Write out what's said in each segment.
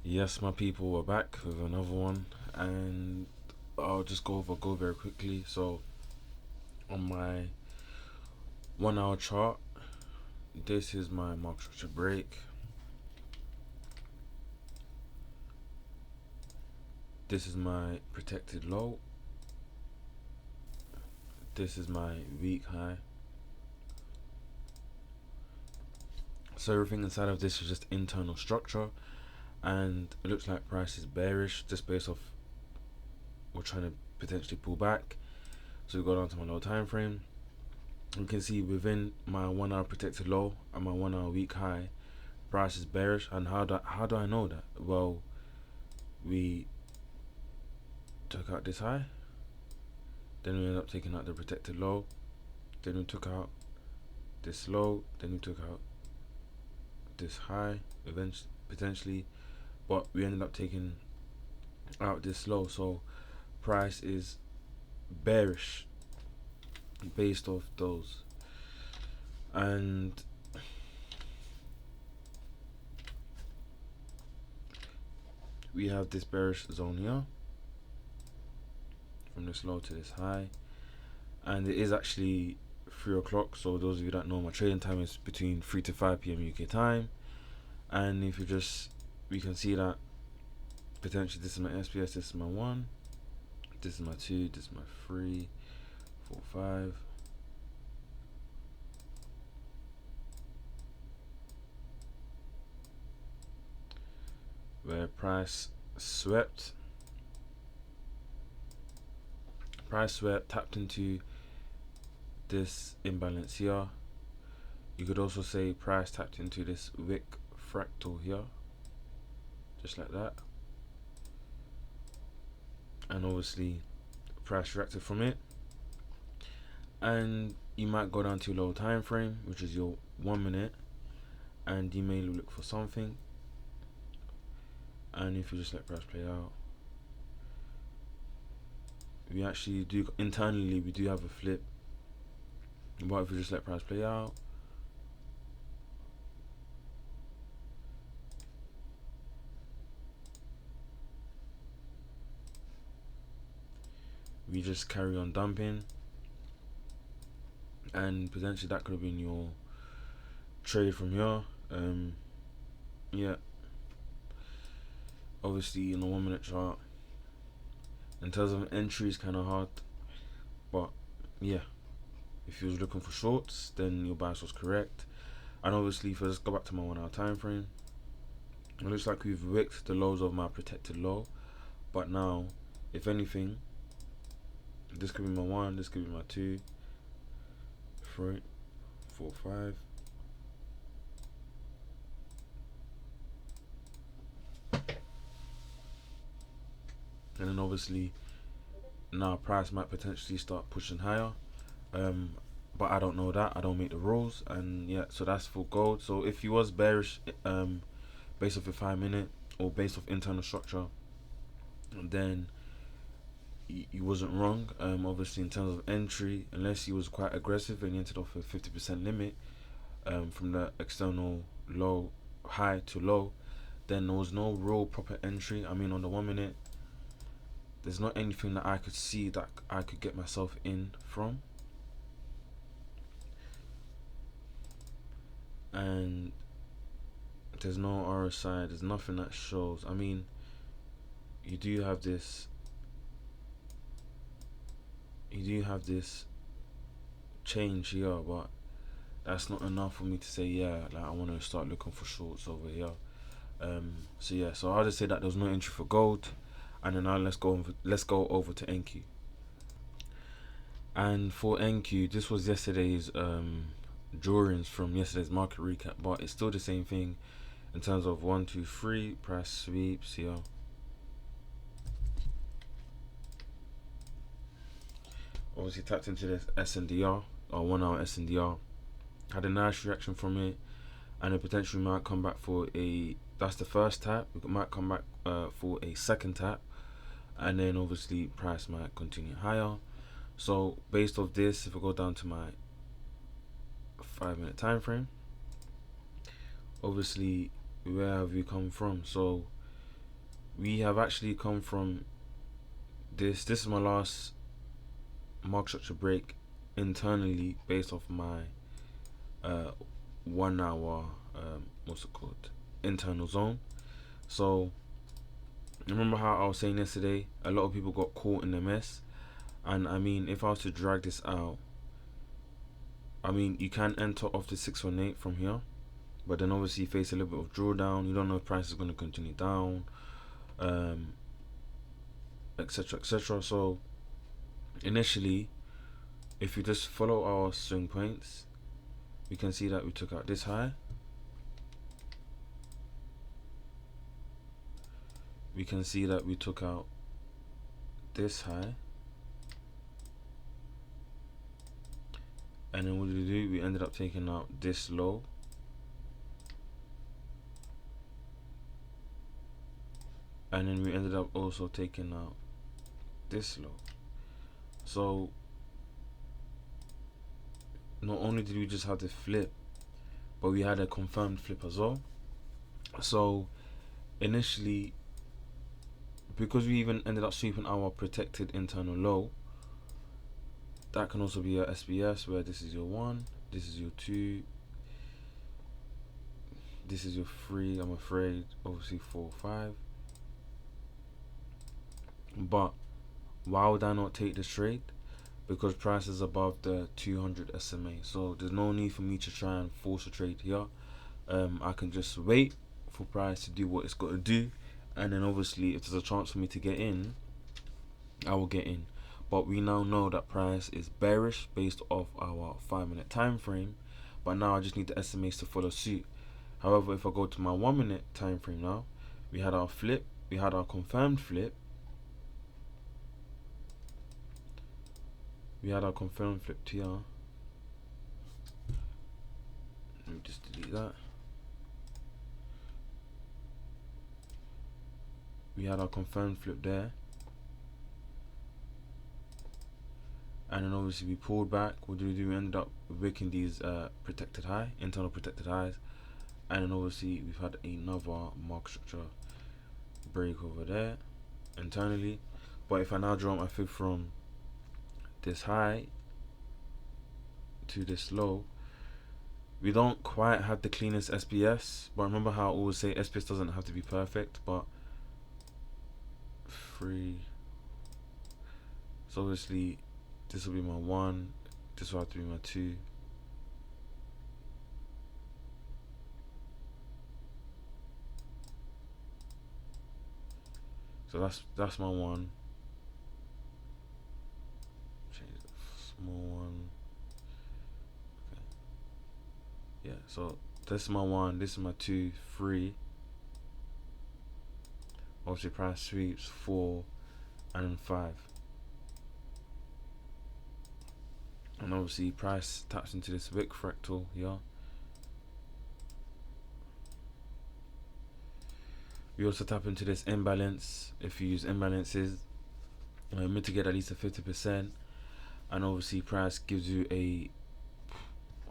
Yes, my people, we're back with another one, and I'll just go very quickly. So, on my 1 hour chart, this is my market structure break. This is my protected low. This is my weak high. So everything inside of this is just internal structure, and it looks like price is bearish just based off we're trying to potentially pull back. So we go down to my low time frame. You can see within my 1 hour protected low and my 1 hour weak high, price is bearish. And how do I know that? Well, we took out this high, then we ended up taking out the protected low, then we took out this low, then we took out this high eventually, potentially, but we ended up taking out this low. So price is bearish based off those. And we have this bearish zone here from this low to this high, and it is actually 3 o'clock. So those of you that know, my trading time is between 3 to 5 p.m. UK time. And if you just, we can see that potentially this is my SPS, this is my 1, this is my 2, this is my 3, 4, 5. Where price swept, tapped into this imbalance here. You could also say price tapped into this wick fractal here, just like that. And obviously price reacted from it. And you might go down to your low time frame, which is your 1 minute, and you may look for something. And if you just let price play out, we actually do internally, we do have a flip. But if you just let price play out, we just carry on dumping, and potentially that could have been your trade from here. Yeah, obviously in a 1 minute chart, in terms of entry, is kind of hard, but yeah, if you was looking for shorts, then your bias was correct. And obviously, if I just go back to my 1 hour time frame, it looks like we've wicked the lows of my protected low. But now, if anything, this could be my 1, this could be my 2, 3, 4, 5. And then obviously now price might potentially start pushing higher. But I don't know that. I don't make the rules. And yeah, so that's for gold. So if you was bearish, based off a 5 minute or based off internal structure, then you wasn't wrong. Obviously in terms of entry, unless you was quite aggressive and you entered off a 50% limit, from the external low, high to low, then there was no real proper entry. I mean, on the 1 minute, there's not anything that I could see that I could get myself in from. And there's no RSI, there's nothing that shows. I mean, you do have this change here, but that's not enough for me to say, yeah, like I want to start looking for shorts over here. So yeah, so I'll just say that there's no entry for gold. And then now let's go over to NQ. And for NQ, this was yesterday's drawings from yesterday's market recap, but it's still the same thing in terms of 1, 2, 3 price sweeps here. Obviously tapped into this SNDR or 1 hour SNDR, had a nice reaction from it, and it potentially might come back for a, that's the first tap, it might come back for a second tap, and then obviously price might continue higher. So based off this, if I go down to my 5 minute time frame, obviously where have we come from? So we have actually come from this is my last market structure break internally based off my uh 1 hour what's it called, internal zone. So remember how I was saying yesterday, a lot of people got caught in the mess. And I mean, if I was to drag this out, I mean, you can enter off the 618 from here, but then obviously you face a little bit of drawdown. You don't know if price is going to continue down, um, etc., etc. So initially, if you just follow our swing points, we can see that we took out this high. We can see that we took out this high. And then what did we do? We ended up taking out this low. And then we ended up also taking out this low. So not only did we just have the flip, but we had a confirmed flip as well. So initially, because we even ended up sweeping our protected internal low, that can also be a SBS, where this is your 1, this is your 2, this is your 3, I'm afraid, obviously 4, 5. But why would I not take this trade? Because price is above the 200 SMA, so there's no need for me to try and force a trade here. I can just wait for price to do what it's got to do, and then obviously if there's a chance for me to get in, I will get in. But we now know that price is bearish based off our 5-minute time frame, but now I just need the SMAs to follow suit. However, if I go to my 1-minute time frame now, we had our flip, we had our confirmed flip, we had our confirmed flip here. Let me just delete that. We had our confirmed flip there, and then obviously we pulled back. What did we do? We ended up breaking these protected high, internal protected highs, and then obviously we've had another market structure break over there internally. But if I now draw my fib from this high to this low, we don't quite have the cleanest SPS, but remember how I always say SPS doesn't have to be perfect, but 3. So obviously this will be my 1, this will have to be my 2. So that's my 1. Change the small one. Okay. Yeah, so this is my 1, this is my 2, 3. Obviously price sweeps 4 and then 5. And obviously price taps into this wick fractal here. We also tap into this imbalance if you use imbalances, mitigate at least a 50%, and obviously price gives you a,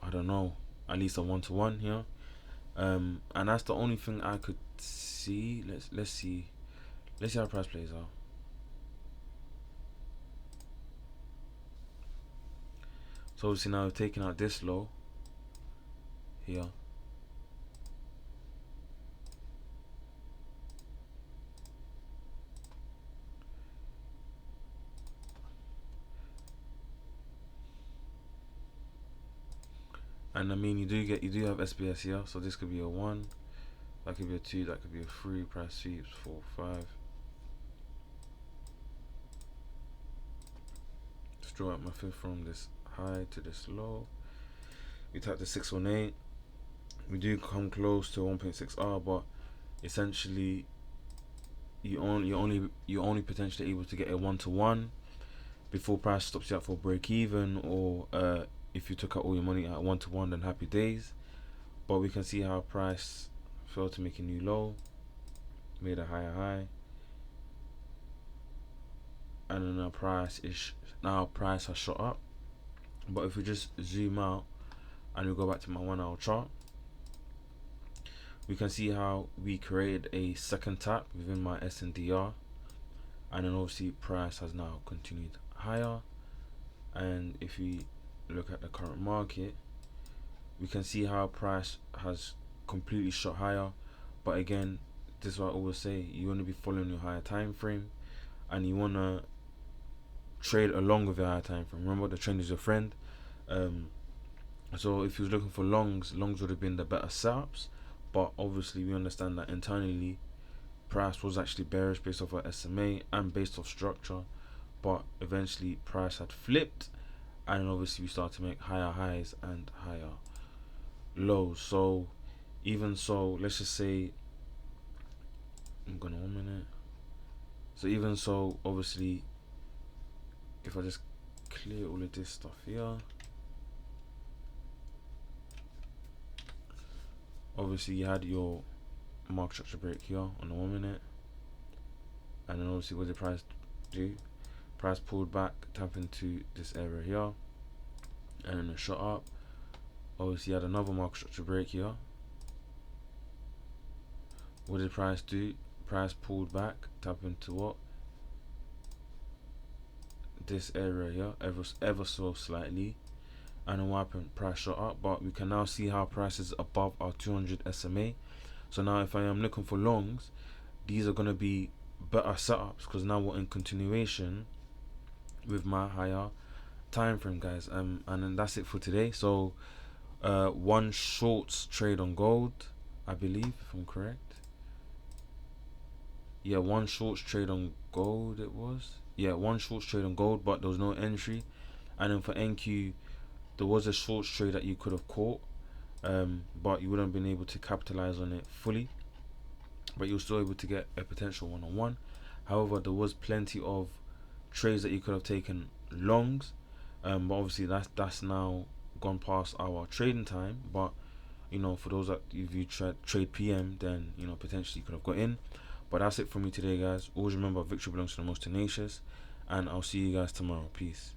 I don't know, at least a 1-to-1 here. And that's the only thing I could see. Let's see how price plays out. So obviously now we've taken out this low here. And I mean, you do have SBS here, so this could be a 1, that could be a 2, that could be a 3. Price sweeps 4, 5. Just draw out my fib from this high to this low. We tap the 618. We do come close to 1.6R, but essentially you only potentially able to get a 1-to-1 before price stops you out for break even, or if you took out all your money at 1-to-1, then happy days. But we can see how price failed to make a new low, made a higher high, and then price has shot up. But if we just zoom out and we go back to my 1 hour chart, we can see how we created a second tap within my SNDR, and then obviously price has now continued higher. And if we look at the current market, we can see how price has completely shot higher. But again, this is what I always say, you want to be following your higher time frame, and you want to trade along with your higher time frame. Remember, the trend is your friend. So if you was looking for longs would have been the better setups. But obviously we understand that internally price was actually bearish based off of SMA and based off structure, but eventually price had flipped, and obviously we started to make higher highs and higher lows. So even so, let's just say, I'm gonna 1 minute. So even so, obviously, if I just clear all of this stuff here, obviously you had your market structure break here on the 1 minute, and then obviously what did price do? Price pulled back, tap into this area here, and then it shot up. Obviously you had another market structure break here. What did price do? Price pulled back, tap into what? This area here, ever so slightly, and then what happened? Price shot up, but we can now see how price is above our 200 SMA. So now if I am looking for longs, these are going to be better setups, because now we're in continuation with my higher time frame, guys. And then that's it for today. So one shorts trade on gold, I believe, if I'm correct. Yeah, one shorts trade on gold it was. Yeah, one shorts trade on gold, but there was no entry. And then for NQ, there was a shorts trade that you could have caught, but you wouldn't have been able to capitalize on it fully, but you were still able to get a potential one-on-one. However, there was plenty of trades that you could have taken longs, but obviously that's now gone past our trading time. But you know, for those that if you trade PM, then you know potentially you could have got in. But that's it for me today, guys. Always remember, victory belongs to the most tenacious, and I'll see you guys tomorrow. Peace.